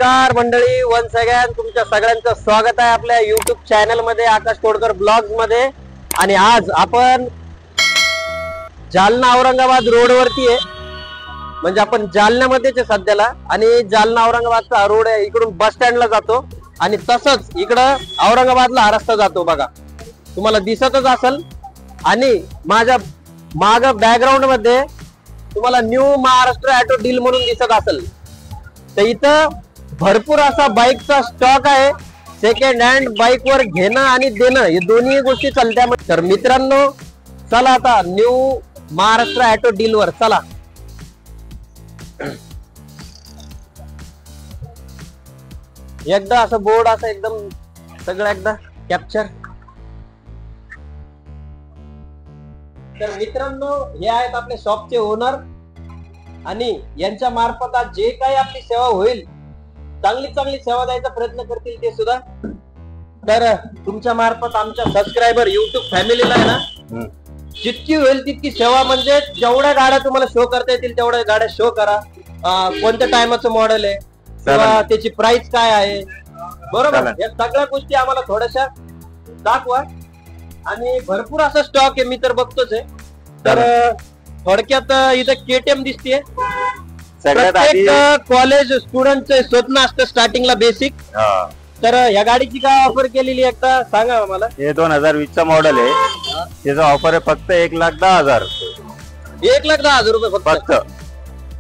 नमस्कार मंडळी, once again तुमच्या सगळ्यांचं स्वागत आहे आपल्या युट्यूब चॅनल मध्ये, आकाश तोडकर ब्लॉग्स मध्ये। आणि आज आपण जालना औरंगाबाद रोड वरती आहे, म्हणजे आपण जालन्यामध्येच आहे सध्याला। आणि जालना औरंगाबादचा रोड आहे, इकडून बस स्टँडला जातो आणि तसंच इकडं औरंगाबादला हा रस्ता जातो बघा, तुम्हाला दिसतच असेल। आणि माझ्या माग बॅकग्राऊंड मध्ये तुम्हाला न्यू महाराष्ट्र ऑटो डील म्हणून दिसत असेल। तर इथं भरपूर असा बाईकचा स्टॉक आहे। सेकंड हँड बाईक वर घेणं आणि देणं हे दोन्ही गोष्टी चालत्या। तर मित्रांनो चला आता न्यू महाराष्ट्र ऑटो डील वर चला। एकदा असं बोर्ड असं एकदम सगळं एकदा कॅप्चर। तर मित्रांनो हे आहेत आपले शॉपचे ओनर आणि यांच्या मार्फत जे काही आपली सेवा होईल, चांगली चांगली सेवा द्यायचा प्रयत्न करतील ते सुद्धा। तर तुमच्या मार्फत आमच्या सबस्क्रायबर युट्यूब फॅमिलीला आहे ना, जितकी होईल तितकी सेवा, म्हणजे जेवढ्या गाड्या तुम्हाला शो करता येतील तेवढ्या गाड्या शो करा। कोणत्या टायमाचं मॉडेल आहे किंवा त्याची प्राइस काय आहे, बरोबर, या सगळ्या गोष्टी आम्हाला थोड्याशा दाखवा। आणि भरपूर असा स्टॉक आहे, मी तर बघतोच आहे। तर थोडक्यात इथं केटीएम दिसते। प्रत्येक कॉलेज स्टुडंटचं स्वप्न असतं स्टार्टिंगला बेसिक। तर या गाडीची काय ऑफर केलेली एकदा सांगा मला। हे 2020 चा मॉडेल आहे, त्याचा ऑफर आहे फक्त 1,10,000। 1,10,000 रुपये फक्त,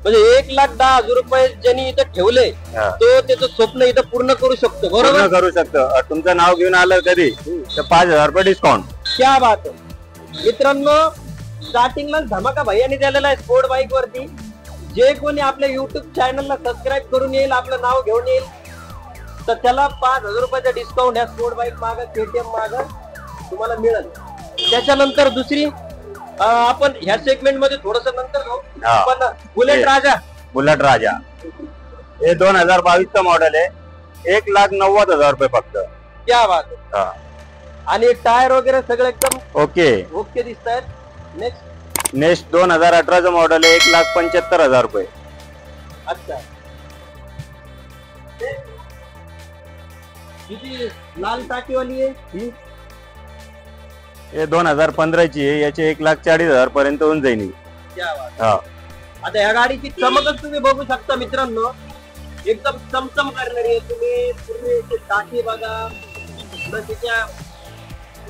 म्हणजे 1,10,000 रुपये ज्यांनी इथं ठेवले तो त्याचं स्वप्न इथं पूर्ण करू शकतो, बरोबर करू शकतो। तुमचं नाव घेऊन आलं कधी तर 5,000 रुपये डिस्काउंट। क्या बात आहे मित्रांनो, स्टार्टिंगला धमाका भैयानी दिलेला आहे स्पोर्ट बाईक वरती। जे कोणी आपल्या युट्यूब चॅनलला सबस्क्राईब करून येईल, आपलं नाव घेऊन येईल, तर त्याला 5,000 रुपयाचा डिस्काउंट या स्पोर्ट बाईक माग केटीएम माग तुम्हाला मिळेल। त्याच्यानंतर दुसरी आपण ह्या सेगमेंट मध्ये थोडस नंतर जाऊ, पण बुलेट राजा हे 2022 चा मॉडेल आहे, 1,90,000 रुपये फक्त। क्या बात आहे। आणि टायर वगैरे सगळं एकदम ओके दिसत आहेत। नेक्स्ट 2018 चा मॉडेल आहे, 1,75,000 रुपये। अच्छा, किती लाल टाकीवाली आहे हे 2015 ची आहे, याचे 1,40,000 पर्यंत होऊन जाईल। आता या गाडीची चमकच तुम्ही बघू शकता मित्रांनो, एकदम चमचम करणारी आहे। तुम्ही पूर्ण टाकी बघा, त्याच्या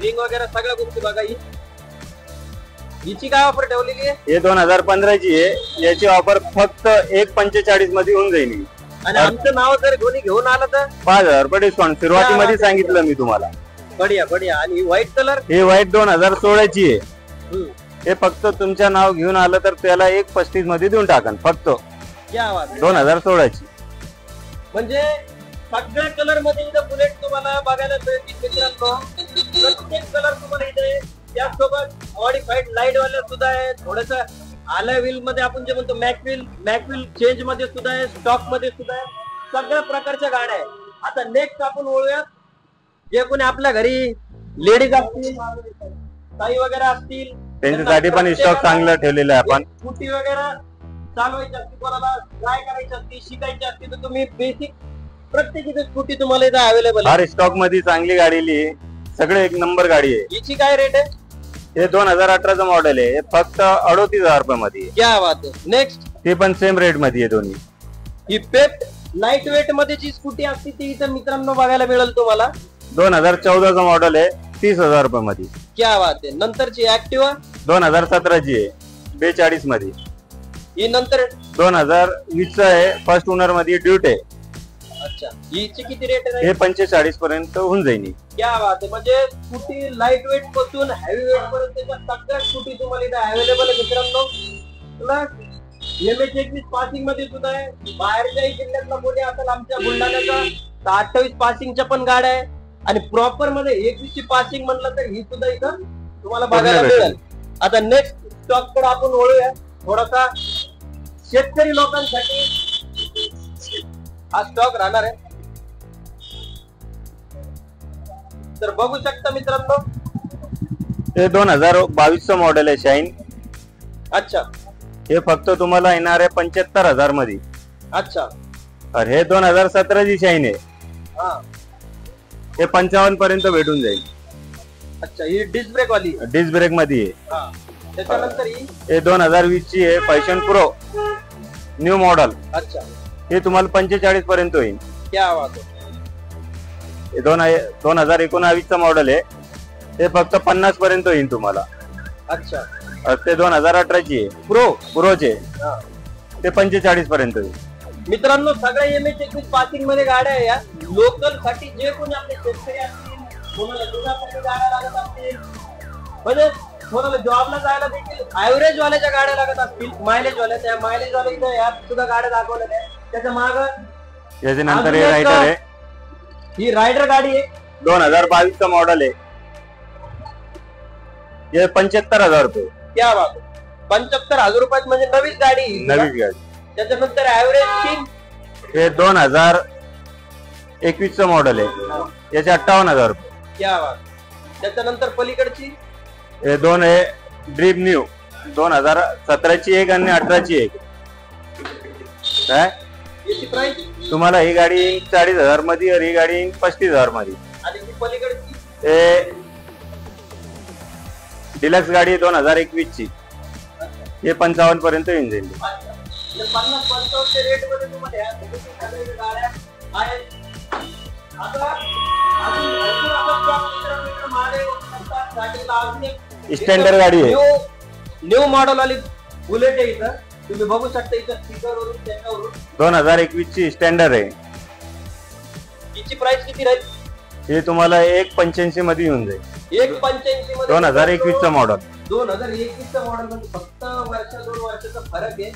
रिंग वगैरे सगळ्या गोष्टी बघा। हिची काय ऑफर ठेवलेली आहे? हे 2015 ची आहे, याची ऑफर फक्त 1,45 मध्ये होऊन जाईल। आणि आमचं नाव जर कोणी घेऊन आलं तर 5,000 रुपये डिस्काउंट सुरुवातीमध्ये सांगितलं मी तुम्हाला। बढिया बढिया। आणि व्हाईट कलर, हे व्हाईट 2016 ची आहे, हे फक्त तुमच्या नाव घेऊन आलं तर त्याला 1,35 मध्ये देऊन टाकन फक्त। 2016 ची, म्हणजे सगळ्या कलर मध्ये इथं बुलेट तुम्हाला बघायला मिळतील मित्रांनो। प्रत्येक कलर तुम्हाला इथे, त्याचसोबत मॉडिफाईड लाईट वाले सुद्धा आहे, थोडस आला व्हील मध्ये आपण जे म्हणतो मॅकव्हील चेंज मध्ये सुद्धा आहे, स्टॉक मध्ये सुद्धा आहे, सगळ्या प्रकारच्या गाड्या आहे। आता नेक्स्ट आपण वळूयात, जे कोणी आपल्या घरी लेडीज असतील, ताई वगैरे असतील, त्यांच्यासाठी पण स्टॉक चांगला ठेवलेला आहे आपण। स्कूटी वगैरे चालवायची असतील, कोणाला ट्राय करायची असतील, शिकायची असतील, तर तुम्ही बेसिक प्रत्येक इथे स्कूटी तुम्हाला इथे अवेलेबल आहे। हर स्टॉक मध्ये चांगली गाडी, सगळे एक नंबर गाडी आहे। हिची काय रेट आहे? हे 2018 चा मॉडेल आहे, फक्त 38,000 रुपये मध्ये। क्या बात आहे। नेक्स्ट, ते पण सेम रेट मध्ये आहे दोन्ही। ही पेप्ट लाईट वेट मध्ये जी स्कूटी असते ती इथे मित्रांनो बघायला मिळेल तुम्हाला। 2014 चा मॉडेल आहे, 30,000 रुपये मध्ये। क्या बात आहे। नंतरची ऍक्टिवा 2017 ची आहे, 42 मध्ये। ही नंतर 2020 चा आहे, फर्स्ट ओनर मध्ये ड्यूट आहे। अच्छा, हिची किती रेट आहे? हे 45 पर्यंत होऊन जाईल। क्या बात आहे। म्हणजे स्कूटी लाईट वेट पासून हेवी वेट पर्यंत सगळ्या स्कूटी तुम्हाला इथे अवेलेबल आहे मित्रांनो। MH21 पासिंग मध्ये सुद्धा आहे, बाहेरच्याही जिल्ह्यातला कोणी असेल आमच्या बुलढाण्याचा तर 28 पासिंगच्या पण गाड्या आहे। आणि प्रॉपर मध्ये 21 ची पासिंग म्हणलं तर ही सुद्धा इथं तुम्हाला बघायला मिळेल। आता नेक्स्ट स्टॉक कडे आपण वळूया, थोडासा शेतकरी लोकांसाठी हा स्टॉक राहणार आहे। तर बघू शकता मित्रांनो, हे 2022 चं मॉडेल आहे, शाईन। अच्छा, हे फक्त तुम्हाला येणार आहे 75,000 मध्ये। अच्छा, और हे 2017 ची शाईन आहे. हा हे 55 पर्यंत भेटून जाईल. अच्छा, ही डिस्क ब्रेक वाली. डिस्क ब्रेक मध्ये आहे. हा त्याच्यानंतर ही. हे 2020 ची आहे पॅशन प्रो न्यू मॉडेल. अच्छा, हे तुम्हाला 45 पर्यंत होईल. क्या बात आहे. हे 2019 चं मॉडेल आहे. हे फक्त 50 पर्यंत होईल तुम्हाला. अच्छा, और ते 2018 ची आहे प्रोचे. हा. ते 45 पर्यंत होईल. मित्रांनो, सगळ्या MH21 पासिंग मध्ये गाड्या आहे या. लोकल साठी जे कोणी आपले शेतकरी असतील, कोणाला दुधासाठी गाड्या लागत असतील, म्हणजे कोणाला जॉबला जायला देखील ऍव्हरेज वाल्याच्या गाड्या लागत असतील, मायलेज वाल्या, त्या मायलेज वाल्या इथं यात सुद्धा गाड्या दाखवलेल्या आहेत. त्याच्या माग याच्यानंतर हे रायडर आहे. ही रायडर गाडी आहे. 2022 चं मॉडेल आहे. हे 75,000 रुपये. क्या बात आहे. 75,000 रुपयात म्हणजे नवीच गाडी आहे. नवीच गाडी. त्याच्यानंतर ऍव्हरेज 3. हे 2021 चं मॉडेल आहे. याचे 58,000 रुपये. क्या बात. त्याच्यानंतर पलीकडची हे दोन आहे ड्रीम न्यू 2017 ची एक आणि 18 ची एक. काय याची प्राइस? तुम्हाला ही गाडी 40,000 मध्ये और ही गाडी 35,000 मध्ये. आणि ती पलीकडची हे डिलक्स गाडी आहे 2021 ची. हे 55 पर्यंत येऊन जाईल. 50-55 रेट मध्ये तुम्हाला या सगळ्या गाड्या आहेत. आता अजून भरपूर आता stock मित्रांनो मागे असतात. गाडीला अजून एक स्टँडर्ड गाडी आहे. न्यू मॉडेल वाली बुलेट आहे इथं. तुम्ही बघू शकता इथं स्टिकर वरून त्याच्यावरून 2021 ची स्टँडर्ड आहे. हिची प्राइस किती राहील? हे तुम्हाला 185 मध्ये येऊन जाईल. 185 मध्ये 2021 चं मॉडेल. 2021 चं मॉडेल म्हणजे फक्त वर्ष 2 वर्षाचा फरक आहे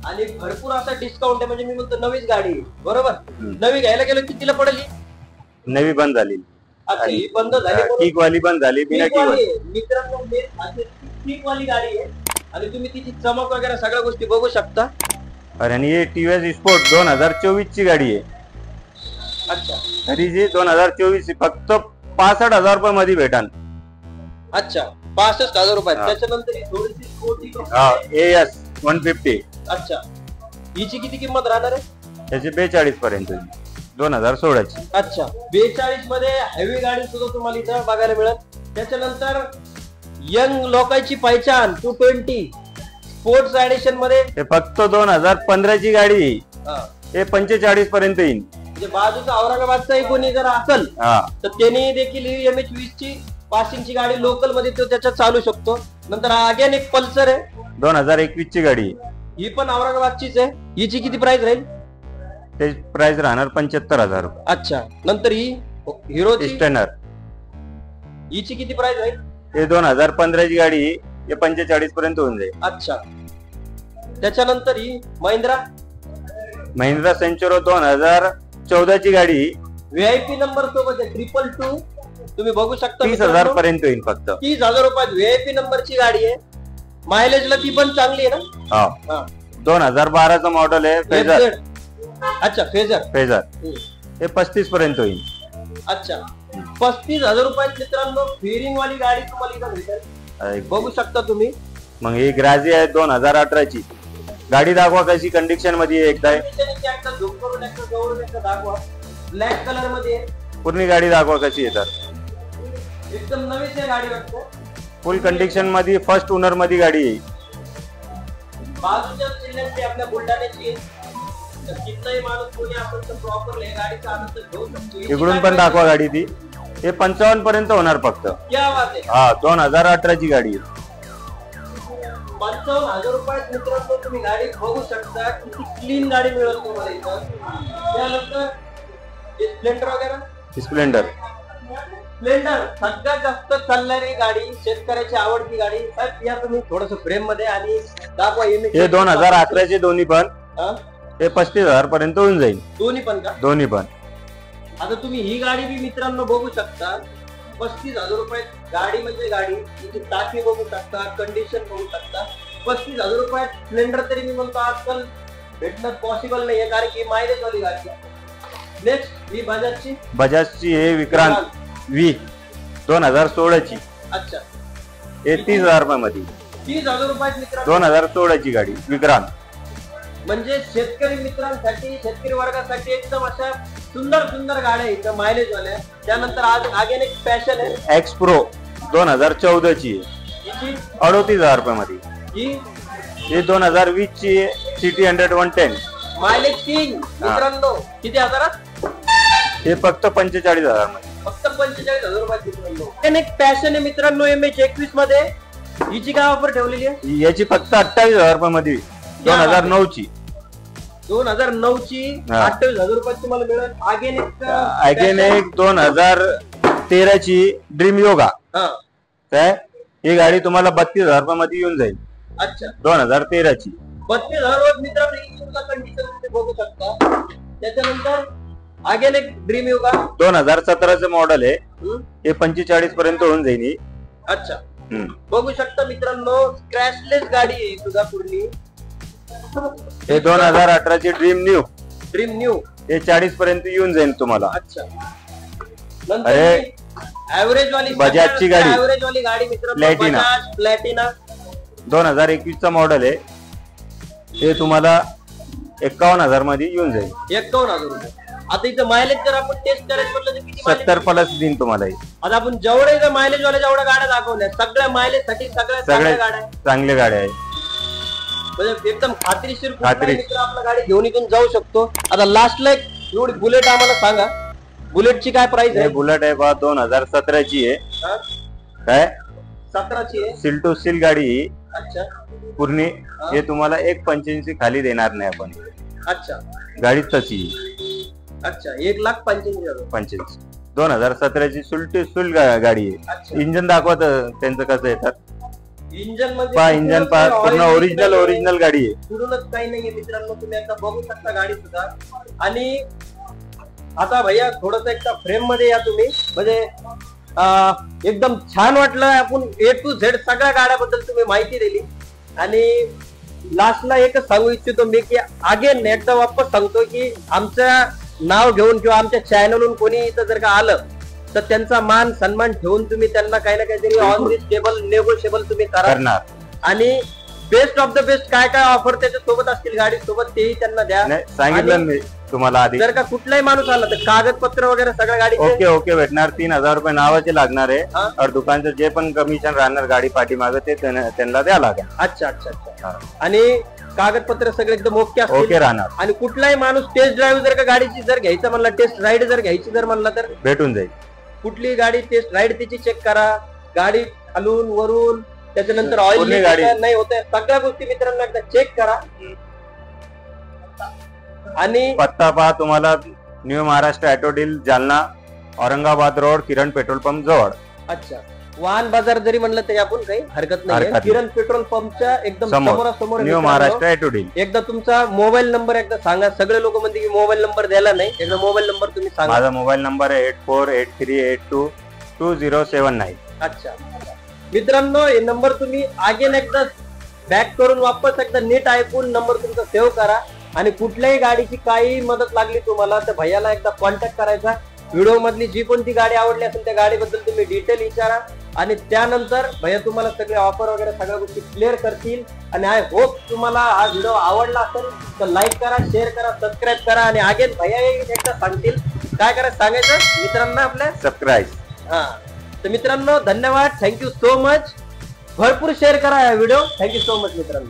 आणि भरपूर असा डिस्काउंट आहे. म्हणजे मी म्हणतो नवीच गाडी आहे. बरोबर. नवी घ्यायला गेलो कितीला पडेल? नवी बंद झाली. अच्छा, ही बंद झाली. किक वाली बंद झाली. बिना किक वाली. मित्रांनो, किक वाली गाडी आहे आणि तुम्ही तिची चमक वगैरे सगळ्या गोष्टी बघू शकता. आणि हे TVS स्पोर्ट 2024 ची गाडी आहे. अच्छा, तरी जी 2024 फक्त 65,000 रुपये मध्ये भेटान. अच्छा, 65,000 रुपये. त्याच्यानंतर ही थोडीशी स्पोर्टी AS 150. अच्छा, हिची किती किंमत राहणार आहे? त्याची 42 पर्यंत 2016 ची. अच्छा, 42 मध्ये हेवी गाडी सुद्धा तुम्हाला इथं बघायला मिळेल. त्याच्यानंतर यंग लोकांची पहिचान 220 स्पोर्ट्स एडिशन मध्ये. हे फक्त 2015 ची गाडी. हे 45 पर्यंत येईल. म्हणजे बाजूचा औरंगाबादचाही कोणी जर असेल तर त्यांनी देखील ही MH20 ची पासिंगची गाडी लोकल मध्ये तो त्याच्यात चालू शकतो. नंतर अगेन एक पल्सर आहे 2021 ची गाडी. ही पण औरंगाबादचीच आहे. हिची किती प्राइस राहील? त्याची प्राइस राहणार 75,000 रुपये. अच्छा, नंतर ही हिरोची स्टॅनर. हिची किती प्राइस राहील? हे 2015 ची गाडी. हे 45 पर्यंत होऊन जाईल. अच्छा, त्याच्यानंतर ही महिंद्रा सेंचुरो 2014 ची गाडी. VIP नंबर सोबत आहे 222. तुम्ही बघू शकता 30,000 पर्यंत येईल. फक्त 30,000 रुपयात VIP नंबरची गाडी आहे. मायलेजला ती पण चांगली आहे ना? हा. 2012 चं मॉडेल आहे फेजर. अच्छा, फेजर. हे 35 पर्यंत होईल. अच्छा, 35,000 रुपयात मित्रांनो फेरिंग वाली गाडी तुम्हाला इथं भेटेल. बघू शकता तुम्ही. मग ही ग्राझी आहे 2018 ची गाडी. दाखवा कशी कंडिशन मध्ये आहे. एकदा झूम करून एकदा जवळून एकदा दाखवा. ब्लॅक कलर मध्ये पूर्ण गाडी दाखवा कशी येतात. एकदम नवीच आहे गाडी वाटतं. फुल कंडिशन मध्ये फर्स्ट ओनर मध्ये गाडी आहे. बाजूच्या जिल्ह्याची आपल्या बुलढाण्याची आहे. तर कितनाही माणूस कोणी आपण तर प्रॉपरली गाडी चालवत घेऊ शकतो. इकडून पण दाखवा गाडी ती. हे 55 पर्यंत होणार फक्त. क्या बात आहे. 2018 ची गाडी आहे. 55,000 रुपयात मित्रांनो तुम्ही गाडी बघू शकता. किती क्लीन गाडी मिळेल तुम्हाला इथं. त्यानंतर स्प्लेंडर वगैरे. स्प्लेंडर सगळ्यात जास्त चालणारी गाडी, शेतकऱ्याची आवडती गाडी. साहेब या तुम्ही थोडस फ्रेम मध्ये आणि दाखवा. हे 2011 चे दोन्ही पण. हे 35,000 पर्यंत होऊन जाईल. दोन्ही पण का? दोन्ही पण. आता तुम्ही ही गाडी बी मित्रांनो बघू शकता. 35,000 रुपयात गाडी म्हणजे गाडी. तिची टाकी बघू शकता, कंडिशन बघू शकता. 35,000 रुपयात स्प्लेंडर तरी मी म्हणतो आजकाल भेटणं पॉसिबल नाहीये, कारण की मायलेज वाली गाडी. नेक्स्ट ही बजाजची हे विक्रांत V 2016 ची. अच्छा, हे 30,000 रुपयामध्ये. 30,000 रुपयात मित्रांनो 2016 ची गाडी विक्रांत. म्हणजे शेतकरी मित्रांसाठी, शेतकरी वर्गासाठी एकदम अशा सुंदर सुंदर गाड्या इथं मायलेज वाल्या. त्यानंतर आज आगे एक पॅशन आहे एक्स प्रो 2014 ची हिची 38,000 रुपये मध्ये. ही 2020 ची सिटी 100-110. मायलेज किंग मित्रांनो किती हजारात? हे फक्त 45,000 मध्ये. फक्त 45,000 रुपयात मित्रांनो. आणि एक पॅशन आहे मित्रांनो MH21 मध्ये. हिची काय ऑफर ठेवलेली आहे? याची फक्त 28,000 रुपये मध्ये 2009 ची. 2009 ची 28,000 रुपयात तुम्हाला मिळेल. अगेन एक 2013 ची ड्रीम योगा. काय ही गाडी तुम्हाला 32,000 रुपये मध्ये येऊन जाईल. अच्छा 2013 ची 32,000 मित्रांनो कंडिशन तुम्ही बघू शकता. त्याच्यानंतर अगेन एक ड्रीम योगा 2017 चं मॉडेल आहे. हे 45 पर्यंत होऊन जाईल ही. अच्छा बघू शकता मित्रांनो क्रॅशलेस गाडी आहे सुद्धा पूर्णी. हे 2018 ची ड्रीम न्यू हे 40 पर्यंत येऊन जाईल तुम्हाला. अच्छा अरे ऍव्हरेज वाली बजाजची गाडी. ऍव्हरेज वाली गाडी मित्रांनो प्लॅटिना 2021 चा मॉडेल आहे. हे तुम्हाला 51,000 मध्ये येऊन जाईल. 51,000 रुपये. आता इथं मायलेज जर आपण टेस्ट करायचं म्हटलं तर किती 70 प्लस देईन तुम्हाला. आता आपण जेवढे जर मायलेज वाल्या जेवढ्या गाड्या दाखवल्या सगळ्या मायलेज साठी सगळ्या गाड्या चांगल्या गाड्या आहेत. म्हणजे एकदम खात्रीशीर मित्र आपला गाडी घेऊन इथून जाऊ शकतो. आता लास्टला एक एवढी बुलेट आम्हाला सांगा, बुलेटची काय प्राइस आहे? बुलेट आहे बा 2017 ची आहे. काय 17 ची आहे. सील टू सील गाडी ही. अच्छा पूर्ण हे तुम्हाला 1.85 खाली देणार नाही आपण. अच्छा गाडी तशी. अच्छा 1,85,000. 2017 ची सुल गाडी आहे. इंजन दाखवत त्यांचं कसं येतात. इंजन इंजन पूर्ण ओरिजिनल गाडी आहे. पुढूनच काही नाहीये मित्रांनो. तुम्ही एकदा बघू शकता गाडी सुद्धा. आणि आता भैया थोडस एकदा फ्रेम मध्ये या तुम्ही. म्हणजे एकदम छान वाटलं. आपण A to Z सगळ्या गाड्याबद्दल तुम्ही माहिती दिली. आणि लास्टला एकच सांगू इच्छितो मी की अगेन एकदा वापस सांगतो की आमचं नाव घेऊन किंवा आमच्या चॅनलवरून कोणी इथं जर का आलं तर त्यांचा मान सन्मान ठेवून तुम्ही त्यांना काही ना काहीतरी ऑन रिस्टेबल नेगोशिएबल तुम्ही करणार. आणि बेस्ट ऑफ द बेस्ट काय काय ऑफर त्याच्या सोबत असतील गाडी सोबत तेही त्यांना द्या. सांगितलं मी तुम्हाला आधी. जर का कुठलाही माणूस आला तर कागदपत्र वगैरे सगळ्या गाडी ओके भेटणार. 3,000 रुपये नावाचे लागणार आहे. और दुकानचं जे पण कमिशन राहणार गाडी पाठीमागे ते त्यांना द्या लागेल. अच्छा अच्छा अच्छा. आणि कागदपत्र सगळे एकदम ओके राहणार. आणि कुठलाही माणूस टेस्ट ड्राईव्ह जर का गाडीची जर घ्यायचं म्हणला, टेस्ट राईड जर घ्यायची जर म्हणला तर भेटून जाईल. कुठली गाडी टेस्ट राईड त्याची चेक करा. गाडी खालून वरून त्याच्यानंतर ऑइल गाडी नाही होत सगळ्या गोष्टी मित्रांनो एकदा चेक करा. आणि पत्ता पहा तुम्हाला new Maharashtra auto deal Jalna, Aurangabad road, Kiran petrol pump जवळ. अच्छा वाहन बाजार जरी म्हणलं तरी आपण काही हरकत नाही. किरण पेट्रोल पंपच्या एकदम समोरासमोर न्यू महाराष्ट्र ऑटो डील. एकदा तुमचा मोबाईल नंबर एकदा सांगा. सगळे लोक म्हणते की मोबाईल नंबर द्यायला नाही. एकदा मोबाईल नंबर तुम्ही सांगा. माझा मोबाईल नंबर आहे 8483822079. अच्छा मित्रांनो हे नंबर तुम्ही अगेन एकदा बॅक करून वापस एकदा नीट ऐकून नंबर तुमचा सेव्ह करा. आणि कुठल्याही गाडीची काही मदत लागली तुम्हाला तर भैयाला एकदा कॉन्टॅक्ट करायचा. व्हिडिओ मधली जी कोणती गाडी आवडली असेल त्या गाडीबद्दल तुम्ही डिटेल विचारा. आणि त्यानंतर भैया तुम्हाला सगळे ऑफर वगैरे सगळ्या गोष्टी क्लिअर करतील. आणि आय होप तुम्हाला हा व्हिडिओ आवडला असेल तर लाईक करा, शेअर करा, सबस्क्राईब करा. आणि अगेन भैया एकदा सांगतील काय करायचं सांगायचं मित्रांना आपल्या सबस्क्राईब. हा तर मित्रांनो धन्यवाद. Thank you so much. भरपूर शेअर करा हा व्हिडिओ. थँक्यू सो मच मित्रांनो.